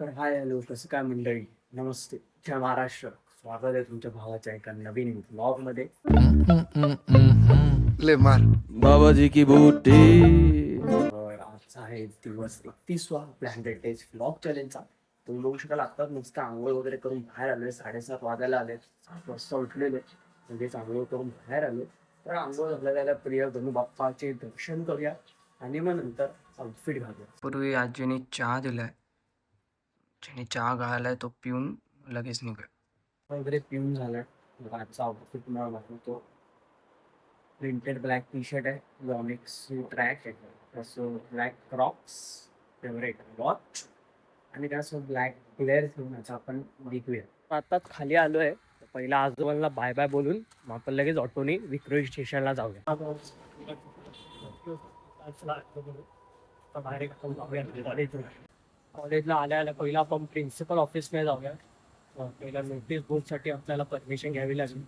तर hi hello कसं काय मंडळी. नमस्ते, जय महाराष्ट्र. स्वागत आहे तुमच्या भावाच्या एका नवीन ब्लॉग मध्ये. ले मार बाबाजी की बूटी. तर आजचा आहे दिवस 31वा ब्लँडेड डेज ब्लॉग चॅलेंजचा. तुम्ही बघू शकाल आत्ताच नुसतं आंघोळ वगैरे करून बाहेर आलोय. 7:30 वाजायला आले. 7 वाजता उठलेले लगेच आंघोळ करून बाहेर आलो. तर आंघोळ झालेल्या प्रिय गणू बाप्पाचे दर्शन करूया आणि मग नंतर आउटफिट घालूया. पूर्वी आजीने चहा दिलाय. ज्याने चहा घालाय तो पिऊन लगेच निघूया वगैरे पिऊन झालं. आजचा आउटफिट मला दाखवतो. प्रिंटेड ब्लॅक टी शर्ट आहे. लॉनिक्स ट्रॅक आहे. तसं ब्लॅक क्रॉक्स, फेवरेट वॉच आणि त्यासोबत ब्लॅक प्लेअर घेऊन याचा आपण निघूया. आताच खाली आलोय. पहिला आजोबांना बाय बाय बोलून मग आपण लगेच ऑटोने विक्रोळी स्टेशनला जाऊया. कॉलेजला आल्या आल्या पहिला आपण प्रिन्सिपल ऑफिसमध्ये जाऊया. पहिला नोटीस बोर्डसाठी आपल्याला परमिशन घ्यावी लागेल.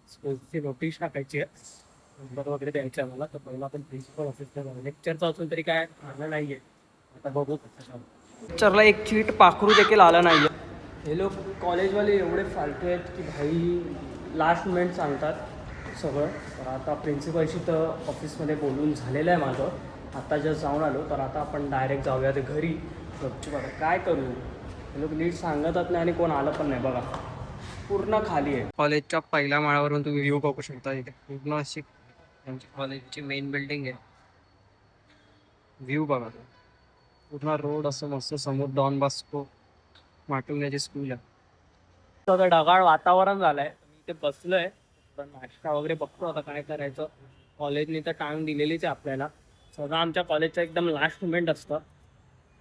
स्कूलची नोटीस टाकायची आहे. नंबर वगैरे द्यायचा आहे मला. तर पहिला आपण प्रिन्सिपल ऑफिसला जाऊ. लेक्चरचं असून तरी काय आलं नाही आहे. आता बघू कसं. लेक्चरला एक चीट पाखरू देखील आला नाही आहे. हे लोक कॉलेजवाले एवढे फालतू आहेत की भाई लास्ट मोमेंट सांगतात सगळं. तर आता प्रिन्सिपलशी तर ऑफिसमध्ये बोलून झालेलं आहे माझं. आता जस्ट जाऊन आलो. तर आता आपण डायरेक्ट जाऊया ते घरी. गपचूप आता काय करू. हे लोक नीट सांगतच नाही आणि कोण आलं पण नाही. बघा पूर्ण खाली आहे. कॉलेजच्या पहिल्या माळ्यावरून तुम्ही व्ह्यू बघू शकता. इथे पूर्ण अशी त्यांची कॉलेजची मेन बिल्डिंग आहे. व्ह्यू बघा पूर्ण रोड असं मस्त समोर डॉन बॉस्को माटुंग्याची स्कूल आहे. तर ढगाळ वातावरण झालंय. मी इथे बसलोय. तर नाश्ता वगैरे बघतो आता काय करायचं. कॉलेजने तर टाइम दिलेलीच आहे आपल्याला. सगळं आमच्या कॉलेजचं एकदम लास्ट मुमेंट असतं.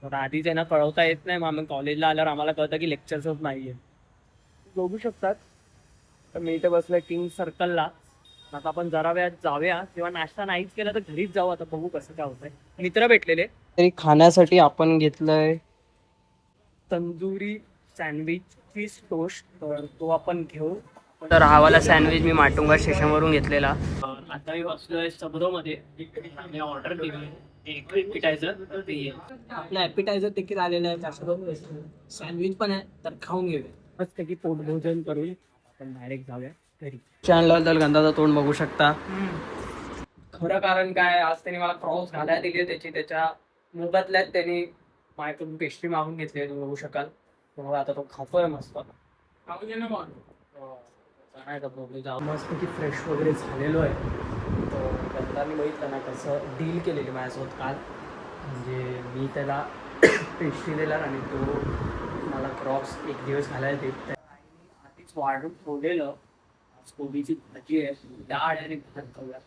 तर आधीच यांना कळवता येत नाही. मग आम्ही कॉलेजला आल्यावर आम्हाला कळतं की लेक्चर्सच नाही आहे. बघू शकतात. तर मी इथे बसलोय किंग सर्कलला. आता आपण जरा वेळात जाऊया. किंवा नाश्ता नाहीच केला तर घरीच जाऊ. आता बघू कसं काय होतंय. मित्र भेटलेले तरी खाण्यासाठी आपण घेतलंय तंदुरी सँडविच फिश टोस्ट. तर तो आपण घेऊ. तर हा वाला सँडविच मी माटुंगा स्टेशनवरून घेतलेला. आता मी बसलोय सबरोमध्ये. आम्ही ऑर्डर केली एक ॲपिटायझर. आपलं ॲपिटायझर देखील आलेलं आहे. त्यासोबत सँडविच पण आहे. तर खाऊन घेऊया. मस्त की पोटभोजन करून आपण डायरेक्ट जाऊया घरी. चॅनल गंधाचं तोंड बघू शकता. खरं कारण काय आज त्यांनी मला क्रॉस घालायला दिली. त्याच्या मोबदल्यात त्यांनी माझ्याकडून पेस्ट्री मागून घेतली. तुम्ही बघू शकाल. मग आता तो खातोय मस्त. मस्तपैकी फ्रेश वगैरे झालेलो आहे. तर गंधाने बघितलं ना कसं डील केलेली माझ्यासोबत काल. म्हणजे मी त्याला पेस्ट्री दिला आणि तो मला क्रॉक्स एक दिवस घालायला देत. आधीच वाढून ठेवलेलं. आज कोबीची भाजी आहे. डाळ आणि भात खाऊया.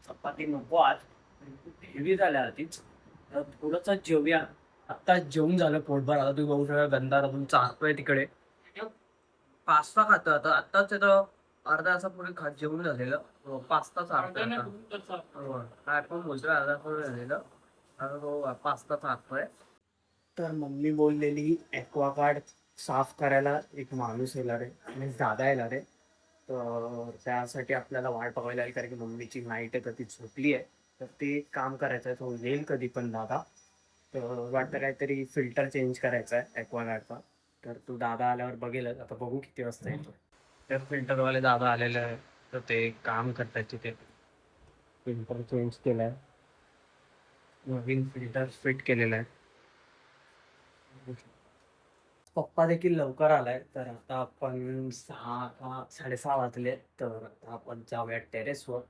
चपाती नको आज. खूप हेवी झाल्या आधीच. तर थोडंसं जेवूया. आत्ताच जेवून झालं पोटभर. आता तुम्ही बघू शकता गंधार अजून चालतोय तिकडे. पास्ता खातो आता. आत्ताच तिथं अर्धा तासापूर्वी जेवून झालेलं. पास्ता चालतोय. काय पण बोलतोय अर्धा तास झालेलं. आता तो पास्ता चालतोय. तर मम्मी बोललेली ॲक्वागार्ड साफ करायला एक माणूस येणार आहे आणि दादा येणार आहे. तर त्यासाठी आपल्याला वाट बघायला लागेल. कारण की मम्मीची नाईट आहे तर ती झोपली आहे. तर ते काम करायचं आहे. तो येईल कधी पण दादा. तर वाटतं काहीतरी फिल्टर चेंज करायचा आहे ॲक्वागार्डचा. तर तो दादा आल्यावर बघेलच. आता बघू किती वाजता येतो. तर फिल्टरवाले दादा आलेले आहे. तर ते काम करतात तिथे. फिल्टर चेंज केलं आहे. नवीन फिल्टर फिट केलेलं आहे. पप्पा देखील लवकर आलाय. तर आता आपण 6:30 वाजले. तर आता आपण जाऊया टेरेसवर.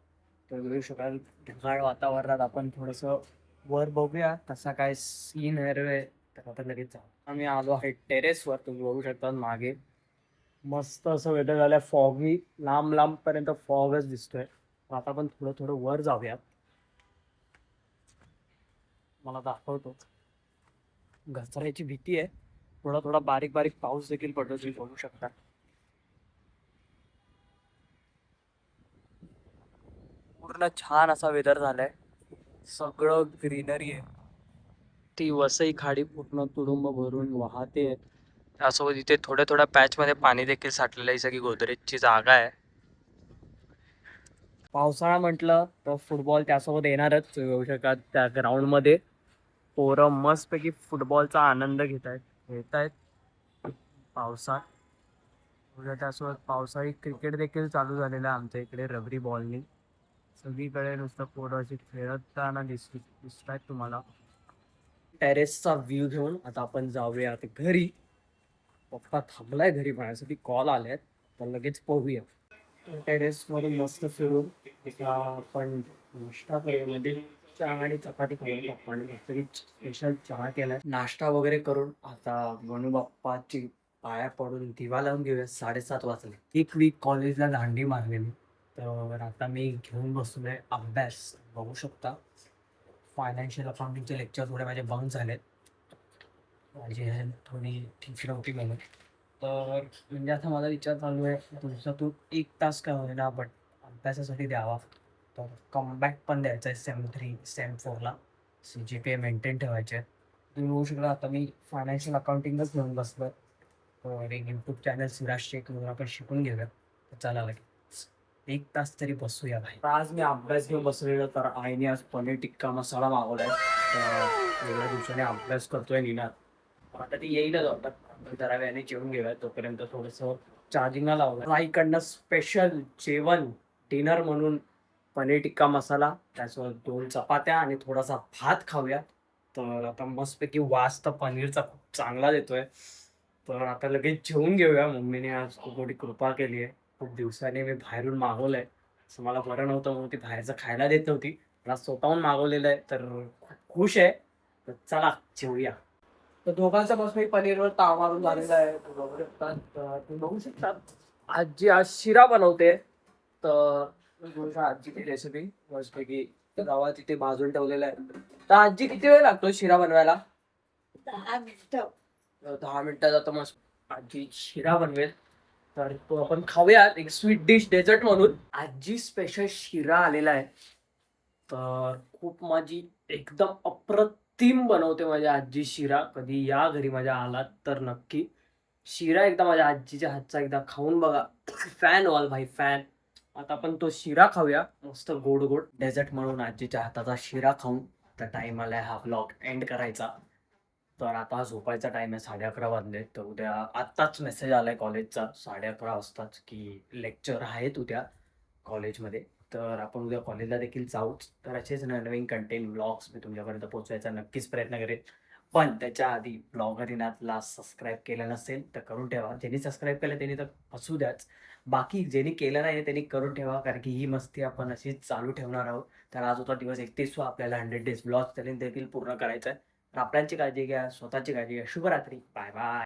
तर बघू शकाल ढगाळ वातावरणात आपण थोडंसं वर बघूया कसा काय सीन आहे. तर आता लगेच जाऊ. आम्ही आलो आहे टेरेसवर. तुम्ही बघू शकता मागे मस्त असं वेदर झालंय. फॉगी लांब लांबपर्यंत फॉगच दिसतोय. आता आपण थोडं थोडं वर जाऊया. मला दाखवतो. घसरायची भीती आहे. थोडा थोडा बारीक बारीक पाऊस देखील पडतो. तुम्ही बघू शकता. पूर्ण छान असा वेदर झालाय. सगळं ग्रीनरी आहे. ती वसई खाडी पूर्ण तुडुंब भरून वाहते. त्यासोबत इथे थोड्या थोड्या पॅच मध्ये पाणी देखील साठलेलं आहे. सगळी गोदरेजची जागा आहे. पावसाळा म्हटलं तर फुटबॉल त्यासोबत येणारच. तुम्ही बघू शकता त्या ग्राउंड मध्ये पोरं मस्तपैकी फुटबॉलचा आनंद घेत आहेत. पावसात. पुढे त्यासोबत पावसाळी क्रिकेट देखील चालू झालेलं आहे आमच्या इकडे रबरी बॉलनी. सगळीकडे नुसतं पोरं अशी खेळताना दिसत आहेत तुम्हाला. टेरेसचा व्ह्यू घेऊन आता आपण जाऊया घरी. पप्पा थांबलाय घरी माझ्यासाठी, कॉल आलेत तर लगेच पोहूया. टेरेस वरून मस्त फिरून आपण नाश्ता करूया. चहा आणि चपाती खाऊया. पप्पाने तरी स्पेशल चहा केलाय. नाश्ता वगैरे करून आता गणू बाप्पाची पाया पडून दिवा लावून घेऊया. 7:30 वाजले. एक वीक कॉलेजला दांडी मारलेली, तर आता मी घेऊन बसलोय अभ्यास. बघू शकता फायनान्शियल अकाउंटिंगचे लेक्चर थोडे माझे बंक झालेत. माझी हेल्थ थोडी ठीक नव्हती म्हणून. तर म्हणजे आता माझा विचार चालू आहे दिवसातून 1 तास का होईना बट अभ्यासासाठी द्यावा. तर कमबॅक पण द्यायचा आहे सेम 3 सेम 4ला. CGPA मेंटेन ठेवायचे आहे. तुम्ही बघू शकता आता मी फायनान्शियल अकाउंटिंगच घेऊन बसलो. तर एक यूट्यूब चॅनल सिराज शेख म्हणून आपण शिकून घेऊया. तर चला लगेच 1 तास तरी बसूया भाई. आज मी अभ्यास घेऊन बसलेलो, तर आईने आज पनीर टिक्का मसाला मागवलाय. तर वेगळ्या दिवसाने अभ्यास करतोय निनाद. आता ती येईलच आता. जरा वेळाने जेवून घेऊया, तोपर्यंत थोडंसं चार्जिंगला लावलं. आईकडनं स्पेशल जेवण डिनर म्हणून पनीर टिक्का मसाला, त्यासोबत 2 चपात्या आणि थोडासा भात खाऊया. तर आता मस्तपैकी वास तर पनीरचा खूप चांगला देतोय. तर आता लगेच जेवून घेऊया. मम्मीने आज खूप मोठी कृपा केली आहे. खूप दिवसांनी मी बाहेरून मागवलंय. असं मला बरं नव्हतं म्हणून ती बाहेरचं खायला देत नव्हती. मला स्वतःहून मागवलेलं आहे, तर खूप खुश आहे. तर चला जेवूया. तर दोघांचा बस मी पनीरवर ताव मारून झालेला आहे. तुम्ही बघू शकता आजी आज शिरा बनवते. तर आजीची रेसिपी मस्तपैकी रवा तिथे भाजून ठेवलेला आहे. तर आजी किती वेळ लागतो शिरा बनवायला? 10 मिनिटं. 10 मिनिटाचा तर मस्त आजी शिरा बनवेल. तर तो आपण खाऊया. एक स्वीट डिश डेझर्ट म्हणून आजी स्पेशल शिरा आलेला आहे. तर खूप माझी एकदम अप्रतिम बनवते माझी आजी शिरा. कधी या घरी माझ्या आलात तर नक्की शिरा एकदा माझ्या आजीच्या हातचा एकदा खाऊन बघा. फॅन व्हाल भाई, फॅन. आता आपण तो शिरा खाऊया मस्त गोड गोड डेझर्ट म्हणून आजीच्या हाताचा शिरा खाऊन. तर टाइम आलाय हा ब्लॉग एंड करायचा. तर आता झोपायचा टाइम आहे. 11:30 वाजले. तर उद्या आत्ताच मेसेज आलाय कॉलेजचा 11:30 वाजताच की लेक्चर आहेत उद्या कॉलेजमध्ये. तर आपण उद्या कॉलेजला देखील जाऊच. तर असेच नवीन कंटेंट ब्लॉग्स मी तुमच्यापर्यंत पोहोचवायचा नक्कीच प्रयत्न करेन. पण त्याच्या आधी ब्लॉगर इनाथला सबस्क्राईब केलं नसेल तर करून ठेवा. ज्यांनी सबस्क्राईब केलं त्यांनी तर असू द्याच. बाकी ज्यांनी केलं नाही त्यांनी करून ठेवा, कारण की ही मस्ती आपण अशीच चालू ठेवणार आहोत. तर आज होता दिवस 31वा. आपल्याला 100 डेज ब्लॉग चॅलेंज देखील पूर्ण करायचं आहे. तर आपल्याची काळजी घ्या, स्वतःची काळजी घ्या. शुभरात्री. Bye bye.